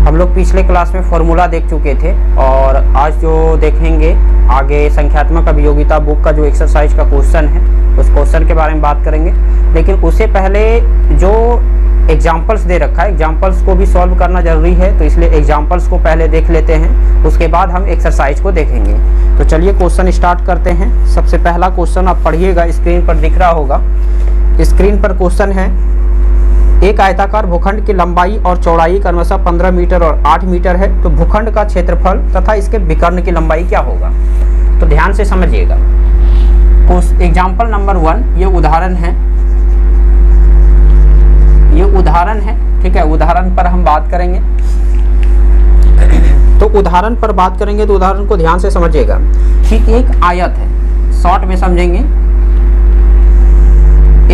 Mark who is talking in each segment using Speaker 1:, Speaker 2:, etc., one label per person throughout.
Speaker 1: हम लोग पिछले क्लास में फॉर्मूला देख चुके थे और आज जो देखेंगे आगे संख्यात्मक अभियोगिता बुक का जो एक्सरसाइज का क्वेश्चन है उस क्वेश्चन के बारे में बात करेंगे। लेकिन उससे पहले जो एग्जाम्पल्स दे रखा है, एग्जाम्पल्स को भी सॉल्व करना जरूरी है, तो इसलिए एग्जाम्पल्स को पहले देख लेते हैं, उसके बाद हम एक्सरसाइज को देखेंगे। तो चलिए क्वेश्चन स्टार्ट करते हैं। सबसे पहला क्वेश्चन आप पढ़िएगा, स्क्रीन पर दिख रहा होगा। स्क्रीन पर क्वेश्चन है, एक आयताकार भूखंड की लंबाई और चौड़ाई क्रमशः 15 मीटर और 8 मीटर है, तो भूखंड का क्षेत्रफल तथा इसके विकर्ण की लंबाई क्या होगा। तो ध्यान से समझिएगा। एग्जाम्पल नंबर 1, ये उदाहरण है, ठीक है। उदाहरण पर हम बात करेंगे। तो उदाहरण पर बात करेंगे तो उदाहरण को ध्यान से समझिएगा कि एक आयत है, शॉर्ट में समझेंगे।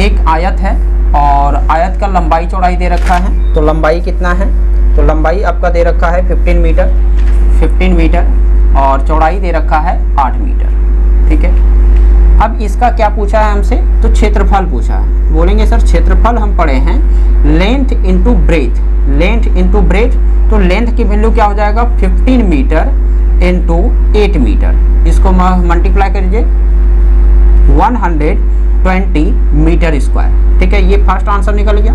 Speaker 1: एक आयत है और आयत का लंबाई चौड़ाई दे रखा है। तो लंबाई कितना है, तो लंबाई आपका दे रखा है 15 मीटर और चौड़ाई दे रखा है 8 मीटर, ठीक है। अब इसका क्या पूछा है हमसे, तो क्षेत्रफल पूछा है। बोलेंगे सर क्षेत्रफल हम पढ़े हैं लेंथ इंटू ब्रेथ, तो लेंथ की वैल्यू क्या हो जाएगा 15 मीटर इंटू 8 मीटर। इसको मल्टीप्लाई करिए 120 मीटर स्क्वायर, ठीक है। ये फर्स्ट आंसर निकल गया।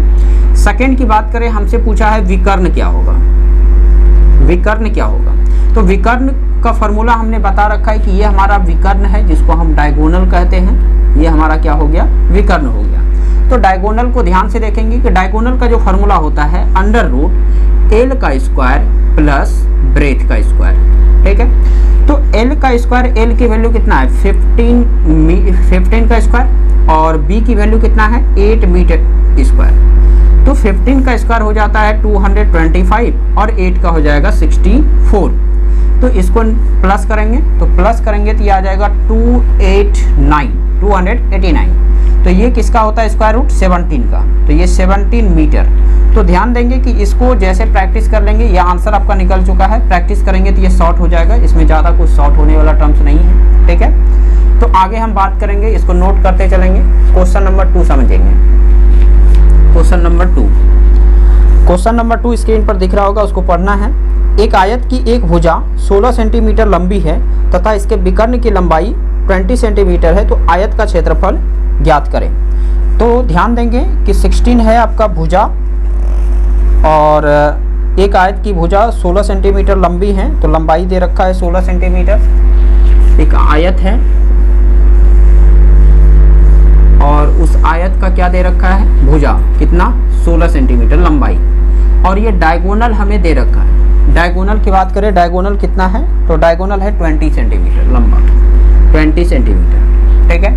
Speaker 1: सेकंड की बात करें, हमसे पूछा है विकर्ण क्या होगा। तो विकर्ण का फॉर्मूला हमने बता रखा है कि ये हमारा विकर्ण है, जिसको हम डायगोनल कहते हैं। ये हमारा क्या हो गया, विकर्ण हो गया। तो डायगोनल को ध्यान से देखेंगे कि डायगोनल का जो फॉर्मूला होता है √L का स्क्वायर प्लस ब्रेथ का स्क्वायर, ठीक है। तो L का स्क्वायर, L की वैल्यू कितना है 15 का स्क्वायर और B की वैल्यू कितना है 8 मीटर स्क्वायर। तो 15 का स्क्वायर हो जाता है 225 और 8 का हो जाएगा 64। तो इसको प्लस करेंगे तो ये आ जाएगा 289। तो ये किसका होता है स्क्वायर रूट 17 का, तो ये 17 मीटर। तो ध्यान देंगे कि इसको जैसे प्रैक्टिस कर लेंगे, यह आंसर आपका निकल चुका है। प्रैक्टिस करेंगे तो ये शॉर्ट हो जाएगा, इसमें ज़्यादा कुछ शॉर्ट होने वाला टर्म्स नहीं है, ठीक है। तो आगे हम बात करेंगे, इसको नोट करते चलेंगे। क्वेश्चन नंबर 2 समझेंगे। क्वेश्चन नंबर 2 स्क्रीन पर दिख रहा होगा, उसको पढ़ना है। एक आयत की एक भुजा 16 सेंटीमीटर लंबी है तथा इसके विकर्ण की लंबाई 20 सेंटीमीटर है, तो आयत का क्षेत्रफल ज्ञात करें। तो ध्यान देंगे कि 16 है आपका भुजा और एक आयत की भुजा 16 सेंटीमीटर लंबी है, तो लंबाई दे रखा है 16 सेंटीमीटर। एक आयत है और उस आयत का क्या दे रखा है भुजा, कितना 16 सेंटीमीटर लंबाई, और ये डायगोनल हमें दे रखा है। डायगोनल की बात करें, डायगोनल कितना है, तो डायगोनल है 20 सेंटीमीटर लंबा, 20 सेंटीमीटर, ठीक है।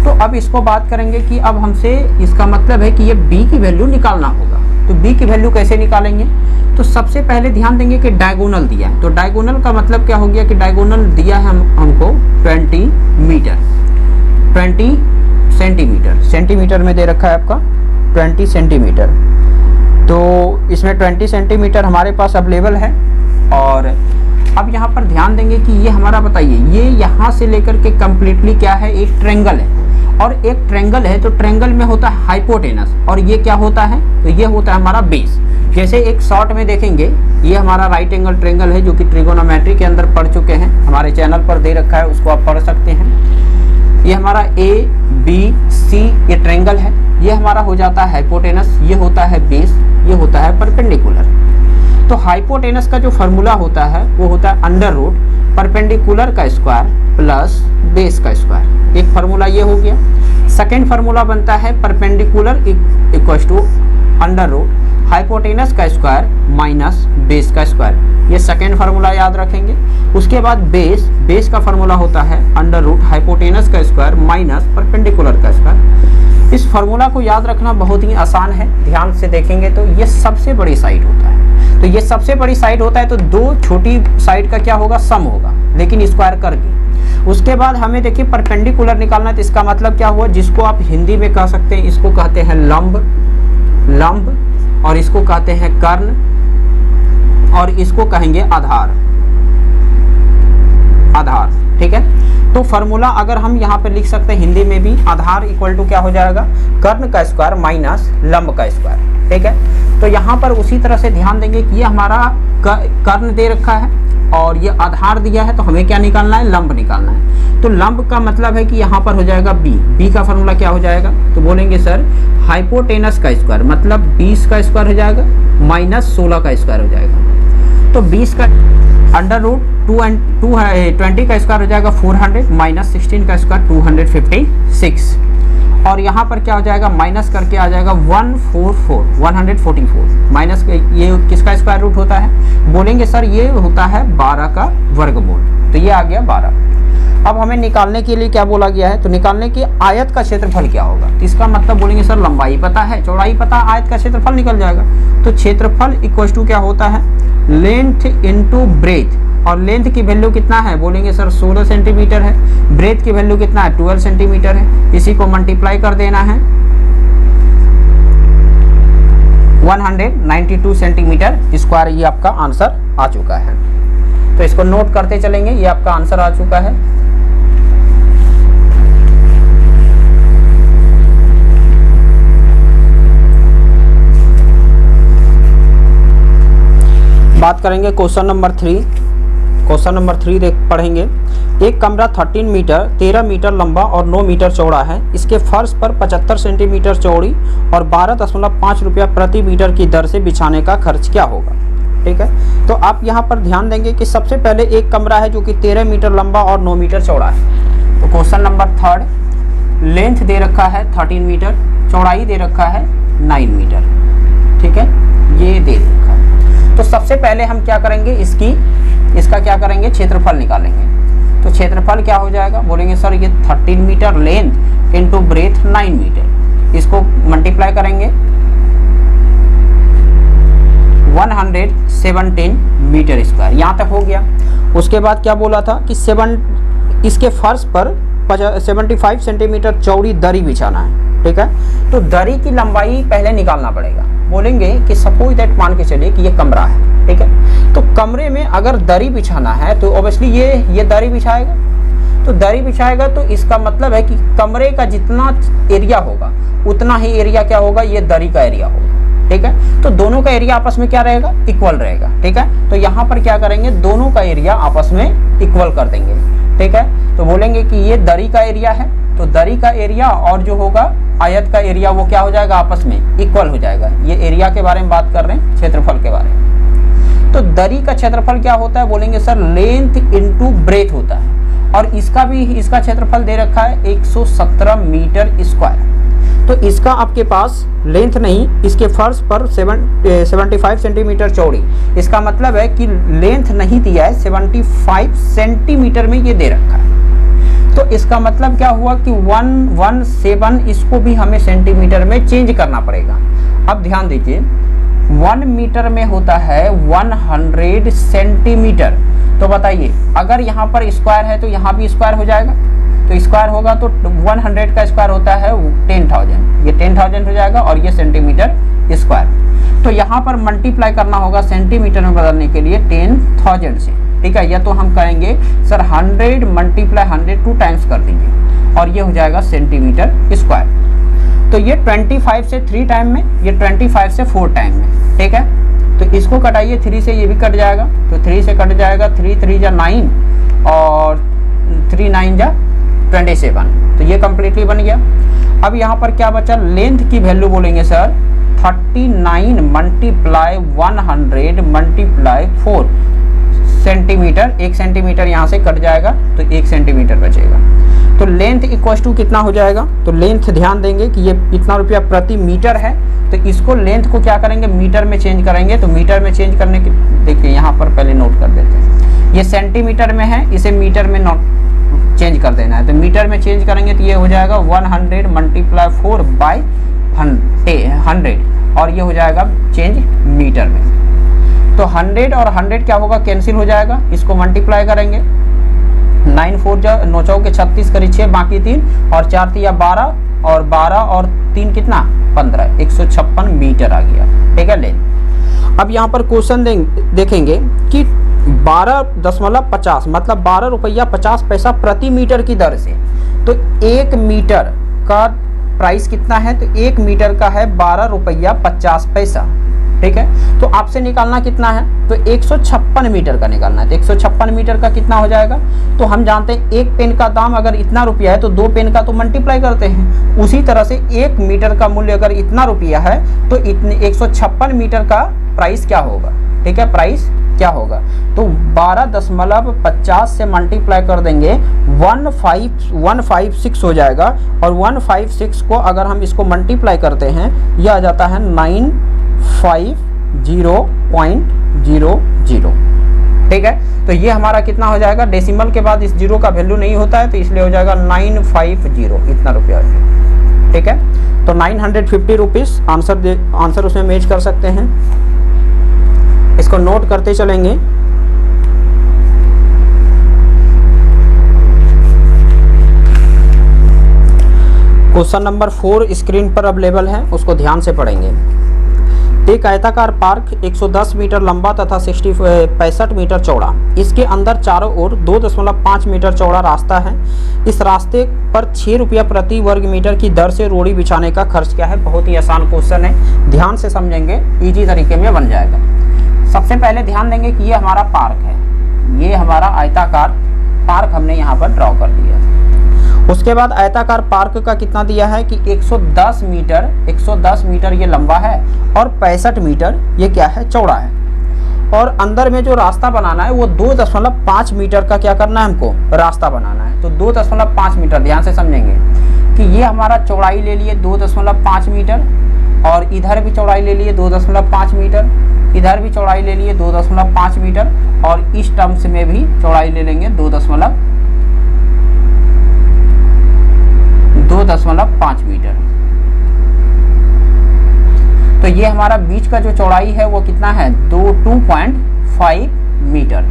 Speaker 1: तो अब इसको बात करेंगे कि अब हमसे इसका मतलब है कि ये B की वैल्यू निकालना होगा। तो B की वैल्यू कैसे निकालेंगे, तो सबसे पहले ध्यान देंगे कि डायगोनल दिया है। तो डायगोनल का मतलब क्या हो गया कि डायगोनल दिया है हमको 20 सेंटीमीटर, सेंटीमीटर में दे रखा है आपका 20 सेंटीमीटर। तो इसमें 20 सेंटीमीटर हमारे पास अवेलेबल है। और अब यहाँ पर ध्यान देंगे कि ये हमारा, बताइए, ये यहाँ से लेकर के कम्प्लीटली क्या है, एक ट्रेंगल है। और एक ट्रेंगल है तो ट्रेंगल में होता है हाइपोटेनस, और ये क्या होता है, तो ये होता है हमारा बेस। जैसे एक शॉर्ट में देखेंगे, ये हमारा राइट एंगल ट्रेंगल है, जो कि ट्रिगोनोमेट्री के अंदर पढ़ चुके हैं, हमारे चैनल पर दे रखा है, उसको आप पढ़ सकते हैं। ये हमारा ABC ये ट्रेंगल है, ये हमारा हो जाता है हाइपोटेनस, ये होता है बेस, ये होता है परपेंडिकुलर। तो हाइपोटेनस का जो फॉर्मूला होता है वो होता है √ परपेंडिकुलर का स्क्वायर प्लस बेस का स्क्वायर। एक फार्मूला ये हो गया। सेकेंड फार्मूला बनता है परपेंडिकुलर इक्वल्स टू √ हाइपोटेनस का स्क्वायर माइनस बेस का स्क्वायर। ये सेकेंड फार्मूला याद रखेंगे। उसके बाद बेस का फार्मूला होता है √ हाइपोटेनस का स्क्वायर माइनस परपेंडिकुलर का स्क्वायर। इस फार्मूला को याद रखना बहुत ही आसान है। ध्यान से देखेंगे तो ये सबसे बड़ी साइड होता है। तो ये सबसे बड़ी साइड होता है, तो दो छोटी साइड का क्या होगा, सम होगा, लेकिन स्क्वायर करके। उसके बाद हमें देखिए परपेंडिकुलर निकालना है। तो इसका मतलब क्या हुआ, जिसको आप हिंदी में कह सकते हैं, इसको कहते हैं लंब, और इसको कहते हैं कर्ण, और इसको कहेंगे आधार, ठीक है। तो फॉर्मूला अगर हम यहाँ पे लिख सकते हैं हिंदी में भी, आधार इक्वल टू क्या हो जाएगा, कर्ण का स्क्वायर माइनस लंब का स्क्वायर, ठीक है। तो यहाँ पर उसी तरह से ध्यान देंगे कि ये हमारा कर्ण दे रखा है और ये आधार दिया है, तो हमें क्या निकालना है, लंब निकालना है। तो लंब का मतलब है कि यहाँ पर हो जाएगा बी का फॉर्मूला क्या हो जाएगा, तो बोलेंगे सर हाइपोटेनस का स्क्वायर, मतलब 20 का स्क्वायर हो जाएगा माइनस 16 का स्क्वायर हो जाएगा। तो 20 का अंडर रूट 20 का स्क्वायर हो जाएगा 400 माइनस 16 का स्क्वायर 256, और यहाँ पर क्या हो जाएगा, माइनस करके आ जाएगा 144 माइनस, ये किसका स्क्वायर रूट होता है, बोलेंगे सर ये होता है 12 का वर्गमूल, तो ये आ गया 12। अब हमें निकालने के लिए क्या बोला गया है, तो निकालने के आयत का क्षेत्रफल क्या होगा, तो इसका मतलब बोलेंगे सर लंबाई पता है, चौड़ाई पता, आयत का क्षेत्रफल निकल जाएगा। तो क्षेत्रफल इक्वल टू क्या होता है, लेंथ इनटू ब्रेथ, और लेंथ की वैल्यू कितना है, बोलेंगे सर 16 सेंटीमीटर है, ब्रेथ की वैल्यू कितना है 12 सेंटीमीटर है, इसी को मल्टीप्लाई कर देना है 192 सेंटीमीटर स्क्वायर, ये आपका आंसर आ चुका है। तो इसको नोट करते चलेंगे, ये आपका आंसर आ चुका है। बात करेंगे क्वेश्चन नंबर 3। क्वेश्चन नंबर 3 पढ़ेंगे। एक कमरा 13 मीटर 13 मीटर लंबा और 9 मीटर चौड़ा है। इसके फर्श पर 75 सेंटीमीटर चौड़ी और 12.5 रुपया प्रति मीटर की दर से बिछाने का खर्च क्या होगा। ठीक है, तो आप यहाँ पर ध्यान देंगे कि सबसे पहले एक कमरा है जो कि 13 मीटर लंबा और 9 मीटर चौड़ा है। तो क्वेश्चन नंबर 3, लेंथ दे रखा है 13 मीटर, चौड़ाई दे रखा है 9 मीटर। ठीक है, ये दे रखा है। तो सबसे पहले हम क्या करेंगे, इसका क्या करेंगे, क्षेत्रफल निकालेंगे। तो क्षेत्रफल क्या हो जाएगा, बोलेंगे सर ये 13 metre length into breadth 9 metre, इसको मल्टीप्लाई करेंगे 117 मीटर स्क्वायर, यहाँ तक हो गया। उसके बाद क्या बोला था कि इसके फर्श पर 75 सेंटीमीटर चौड़ी दरी बिछाना है। ठीक है, तो दरी की लंबाई पहले निकालना पड़ेगा। बोलेंगे कि सपोज दैट, मान के चलिए कि ये कमरा है। ठीक है, तो कमरे में अगर दरी बिछाना है तो ऑब्वियसली ये दरी बिछाएगा। तो दरी बिछाएगा तो इसका मतलब है कि कमरे का जितना एरिया होगा उतना ही एरिया क्या होगा, ये दरी का एरिया होगा। ठीक है, तो दोनों का एरिया आपस में क्या रहेगा, इक्वल रहेगा। ठीक है, तो यहाँ पर क्या करेंगे, दोनों का एरिया आपस में इक्वल कर देंगे। ठीक है, तो बोलेंगे कि ये दरी का एरिया है, तो दरी का एरिया और जो होगा आयत का एरिया वो क्या हो जाएगा, आपस में इक्वल हो जाएगा। ये एरिया के बारे में बात कर रहे हैं, क्षेत्रफल के बारे में। तो दरी का क्षेत्रफल क्या होता है, बोलेंगे सर लेंथ इनटू ब्रेथ होता है, और इसका क्षेत्रफल दे रखा है 117 मीटर स्क्वायर। तो इसका आपके पास लेंथ नहीं, इसके फर्श पर 75 सेंटीमीटर चौड़ी, इसका मतलब है कि लेंथ नहीं दिया है, 75 सेंटीमीटर में ये दे रखा है। तो इसका मतलब क्या हुआ कि 117, इसको भी हमें सेंटीमीटर में चेंज करना पड़ेगा। अब ध्यान दीजिए, 1 मीटर में होता है 100 सेंटीमीटर। तो बताइए, अगर यहाँ पर स्क्वायर है तो यहाँ भी स्क्वायर हो जाएगा, तो स्क्वायर होगा तो 100 का स्क्वायर होता है 10,000, ये 10,000 हो जाएगा, और ये सेंटीमीटर स्क्वायर। तो यहाँ पर मल्टीप्लाई करना होगा सेंटीमीटर में बदलने के लिए 10,000 से। ठीक है, या तो हम कहेंगे सर 100 मल्टीप्लाई 100 2 टाइम्स कर दीजिए, और ये हो जाएगा सेंटीमीटर स्क्वायर। तो ये 25 से 3 टाइम में, ये 25 से 4 टाइम में। ठीक है, तो इसको कटाइए, 3 से ये भी कट जाएगा, तो 3 से कट जाएगा, 3 3 जा 9 और 3 9 जा 27, तो ये कम्प्लीटली बन गया। अब यहाँ पर क्या बचा, लेंथ की वैल्यू बोलेंगे sir 39 multiply 100 multiply 4 centimetre, 1 centimetre यहाँ से कट जाएगा तो 1 सेंटीमीटर बचेगा। तो लेंथ इक्वल टू कितना हो जाएगा, तो लेंथ ध्यान देंगे कि ये इतना रुपया प्रति मीटर है, तो इसको लेंथ को क्या करेंगे, मीटर में चेंज करेंगे। तो मीटर में चेंज करने के, देखिए यहाँ पर पहले नोट कर देते हैं, ये सेंटीमीटर में है, इसे मीटर में नोट चेंज कर देना है। तो मीटर में चेंज करेंगे तो ये हो जाएगा 100 मल्टीप्लाई 4 बाई 100, और ये हो जाएगा चेंज मीटर में। तो 100 और 100 क्या होगा, कैंसिल हो जाएगा, इसको मल्टीप्लाई करेंगे, 9 4 जा 9 चौके 36 करी 6 बाकी 3 और 4 3 12 और 12 और 3 कितना 15, 156 मीटर आ गया। ठीक है, लें अब यहाँ पर क्वेश्चन देखेंगे कि 12.50 मतलब 12 रुपया 50 पैसा प्रति मीटर की दर से, तो 1 मीटर का प्राइस कितना है, तो 1 मीटर का है 12 रुपया 50 पैसा। ठीक है, तो आपसे निकालना कितना है, तो 156 मीटर का निकालना है। तो 156 मीटर का कितना हो जाएगा, तो हम जानते हैं एक पेन का दाम अगर इतना रुपया है तो 2 पेन का तो मल्टीप्लाई करते हैं। उसी तरह से 1 मीटर का मूल्य अगर इतना रुपया है तो इतने 156 मीटर का प्राइस क्या होगा। ठीक है, प्राइस क्या होगा, तो 12.50 से मल्टीप्लाई कर देंगे 156 हो जाएगा। और 156 को अगर हम इसको मल्टीप्लाई करते हैं, यह आ जाता है 950.00। ठीक है, तो ये हमारा कितना हो जाएगा, डेसिमल के बाद इस जीरो का वैल्यू नहीं होता है तो इसलिए हो जाएगा 950, इतना रुपया हो जाएगा। ठीक है, तो 950 रुपीज़ आंसर उसमें मैच कर सकते हैं। इसको नोट करते चलेंगे। क्वेश्चन नंबर 4 स्क्रीन पर अवेलेबल है, उसको ध्यान से पढ़ेंगे। एक आयताकार पार्क 110 मीटर लंबा तथा 65 मीटर चौड़ा, इसके अंदर चारों ओर 2.5 मीटर चौड़ा रास्ता है। इस रास्ते पर 6 रुपया प्रति वर्ग मीटर की दर से रोड़ी बिछाने का खर्च क्या है। बहुत ही आसान क्वेश्चन है, ध्यान से समझेंगे, इजी तरीके में बन जाएगा। सबसे पहले ध्यान देंगे कि ये हमारा पार्क है, ये हमारा आयताकार पार्क हमने यहाँ पर ड्रॉ कर दिया। उसके बाद आयताकार पार्क का कितना दिया है कि 110 मीटर ये लंबा है और 65 मीटर ये क्या है, चौड़ा है। और अंदर में जो रास्ता बनाना है वो 2.5 मीटर का क्या करना है, हमको रास्ता बनाना है। तो 2.5 मीटर, ध्यान से समझेंगे कि ये हमारा चौड़ाई ले लिए 2.5 मीटर, और इधर भी चौड़ाई ले लिए 2.5 मीटर, इधर भी चौड़ाई ले लिए 2.5 मीटर, और इस टर्म्स में भी चौड़ाई ले लेंगे 2.5 मीटर। तो ये हमारा बीच का जो चौड़ाई है वो कितना है, 2.5 मीटर।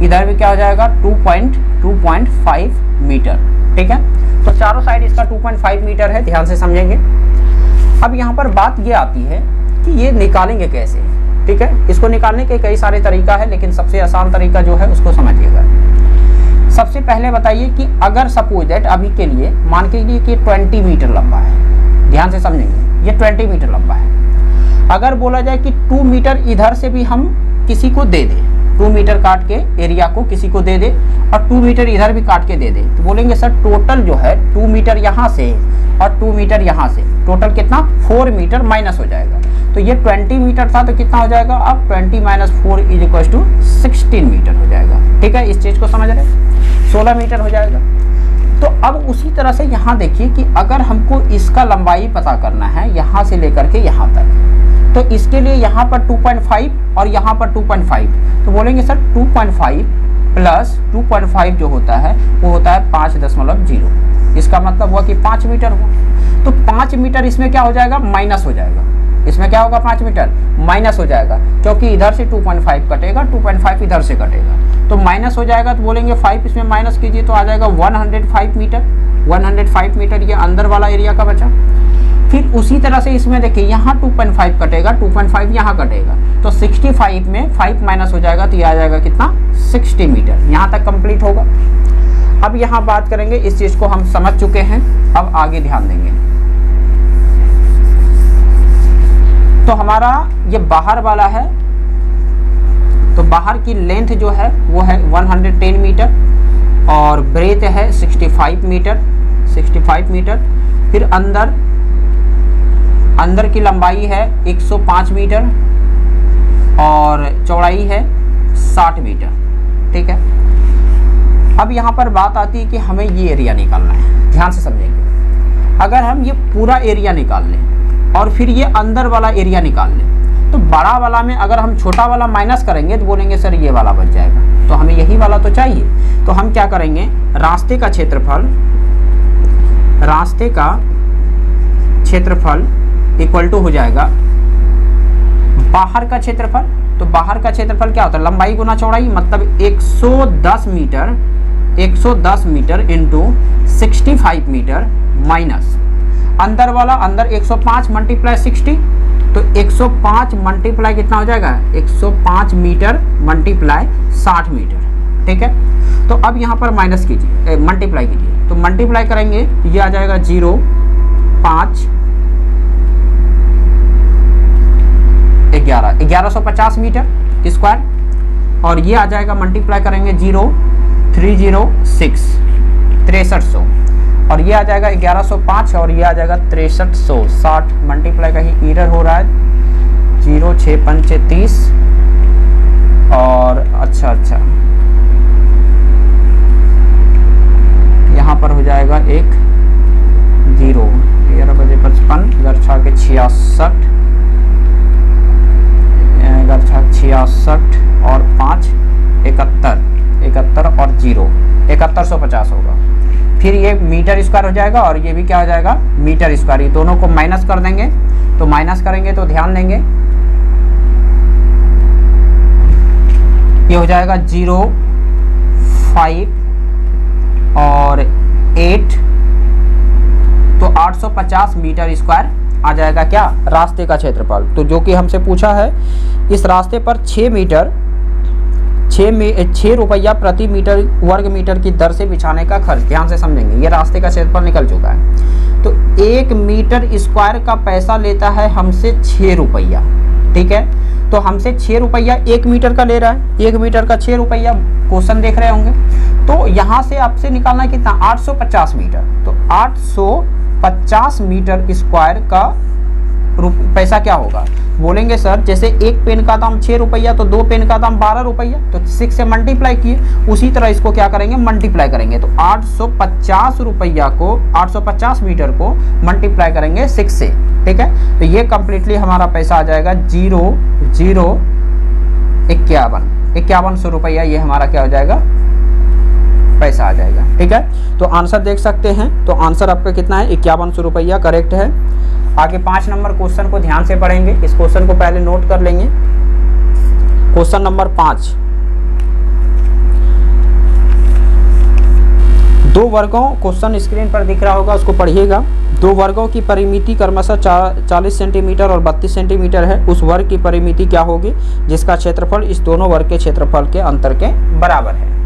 Speaker 1: इधर भी क्या हो जाएगा, 2.5 मीटर। ठीक है, तो चारों साइड इसका 2.5 मीटर है, ध्यान से समझेंगे। अब यहाँ पर बात ये आती है कि ये निकालेंगे कैसे। ठीक है, इसको निकालने के कई सारे तरीका है, लेकिन सबसे आसान तरीका जो है उसको समझिएगा। सबसे पहले बताइए कि अगर सपोज दैट अभी के लिए मान के लिए कि 20 मीटर लंबा है, ध्यान से समझेंगे, ये 20 मीटर लंबा है। अगर बोला जाए कि 2 मीटर इधर से भी हम किसी को दे दें, 2 मीटर काट के एरिया को किसी को दे दे और 2 मीटर इधर भी काट के दे दे, तो बोलेंगे सर टोटल जो है 2 मीटर यहाँ से और 2 मीटर यहाँ से, टोटल कितना 4 मीटर माइनस हो जाएगा। तो ये 20 मीटर था तो कितना हो जाएगा, अब 20 - 4 = 16 मीटर हो जाएगा। ठीक है, इस चीज़ को समझ रहे, 16 मीटर हो जाएगा। तो अब उसी तरह से यहाँ देखिए कि अगर हमको इसका लंबाई पता करना है यहाँ से लेकर के यहाँ तक, तो इसके लिए यहाँ पर 2.5 और यहाँ पर 2.5, तो बोलेंगे सर 2.5 प्लस 2.5 जो होता है वो होता है 5.0। इसका मतलब हुआ कि 5 मीटर हुआ। तो 5 मीटर इसमें क्या हो जाएगा, माइनस हो जाएगा। इसमें क्या होगा, 5 मीटर माइनस हो जाएगा, क्योंकि इधर से 2.5 कटेगा, 2.5 इधर से कटेगा, तो माइनस हो जाएगा। तो बोलेंगे 5 इसमें माइनस कीजिए तो आ जाएगा 105 मीटर। 105 मीटर ये अंदर वाला एरिया का बचा। फिर उसी तरह से इसमें देखिए यहाँ 2.5 कटेगा, 2.5 यहाँ कटेगा, तो 65 में 5 माइनस हो जाएगा, तो ये आ जाएगा कितना, 60 मीटर। यहाँ तक कंप्लीट होगा। अब यहाँ बात करेंगे, इस चीज़ को हम समझ चुके हैं, अब आगे ध्यान देंगे। तो हमारा ये बाहर वाला है, तो बाहर की लेंथ जो है वो है 110 मीटर और ब्रेथ है 65 मीटर। फिर अंदर की लंबाई है 105 मीटर और चौड़ाई है 60 मीटर। ठीक है, अब यहाँ पर बात आती है कि हमें ये एरिया निकालना है, ध्यान से समझेंगे। अगर हम ये पूरा एरिया निकाल लें और फिर ये अंदर वाला एरिया निकाल लें, तो बड़ा वाला में अगर हम छोटा वाला माइनस करेंगे तो बोलेंगे सर ये वाला बच जाएगा, तो हमें यही वाला तो चाहिए। तो हम क्या करेंगे, रास्ते का क्षेत्रफल इक्वल टू हो जाएगा बाहर का क्षेत्रफल। तो बाहर का क्षेत्रफल क्या होता है, लंबाई गुना चौड़ाई, मतलब 110 मीटर इंटू 65 मीटर माइनस अंदर वाला, अंदर 105 मल्टीप्लाई 60, तो 105 मल्टीप्लाई कितना हो जाएगा, 105 मीटर मल्टीप्लाई 60 मीटर। ठीक है, तो अब यहाँ पर माइनस कीजिए, मल्टीप्लाई कीजिए, तो मल्टीप्लाई करेंगे ये आ जाएगा 0 5 1150 मीटर स्क्वायर, और ये आ जाएगा मल्टीप्लाई करेंगे 0306 6300, और ये आ जाएगा 1105 और ये आ जाएगा 6300 60 मल्टीप्लाई का ही एरर हो रहा है 0 6 5 30 और अच्छा यहाँ पर हो जाएगा एक 0 11 बजे 55 घर छा के 66 घर छा 66 और 5 71 और 0 7150 होगा। फिर ये मीटर स्क्वायर हो जाएगा और ये भी क्या हो जाएगा मीटर स्क्वायर। ये दोनों को माइनस कर देंगे, तो माइनस करेंगे तो ध्यान देंगे ये हो जाएगा 0 5 और 8, तो 850 मीटर स्क्वायर आ जाएगा क्या रास्ते का क्षेत्रफल। तो जो कि हमसे पूछा है इस रास्ते पर 6 रुपया प्रति मीटर वर्ग मीटर की दर से बिछाने का खर्च। ध्यान से समझेंगे, ये रास्ते का क्षेत्रफल निकल चुका है। तो 1 मीटर स्क्वायर का पैसा लेता है हमसे 6 रुपया, ठीक है। तो हमसे 6 रुपया 1 मीटर का ले रहा है, 1 मीटर का 6 रुपया, क्वेश्चन देख रहे होंगे। तो यहाँ से आपसे निकालना कितना 850 मीटर, तो 850 मीटर स्क्वायर का पैसा क्या होगा। बोलेंगे सर जैसे एक पेन का दाम 6 रुपया तो 2 पेन का दाम 12 रुपया, तो 6 से मल्टीप्लाई किए, उसी तरह इसको क्या करेंगे मल्टीप्लाई करेंगे। तो 850 रुपया को 850 मीटर को मल्टीप्लाई करेंगे 6 से, ठीक है। तो ये कंप्लीटली हमारा पैसा आ जाएगा 5100 रुपया, ये हमारा क्या हो जाएगा पैसा आ जाएगा, ठीक है। तो आंसर देख सकते हैं, तो आंसर आपका कितना है 5100 रुपया करेक्ट है। आगे 5 नंबर क्वेश्चन को ध्यान से पढ़ेंगे, इस क्वेश्चन को पहले नोट कर लेंगे। क्वेश्चन नंबर 5, 2 वर्गों, क्वेश्चन स्क्रीन पर दिख रहा होगा उसको पढ़िएगा। 2 वर्गों की परिमिति क्रमशः 40 सेंटीमीटर और 32 सेंटीमीटर है। उस वर्ग की परिमिति क्या होगी जिसका क्षेत्रफल इस दोनों वर्ग के क्षेत्रफल के अंतर के बराबर है।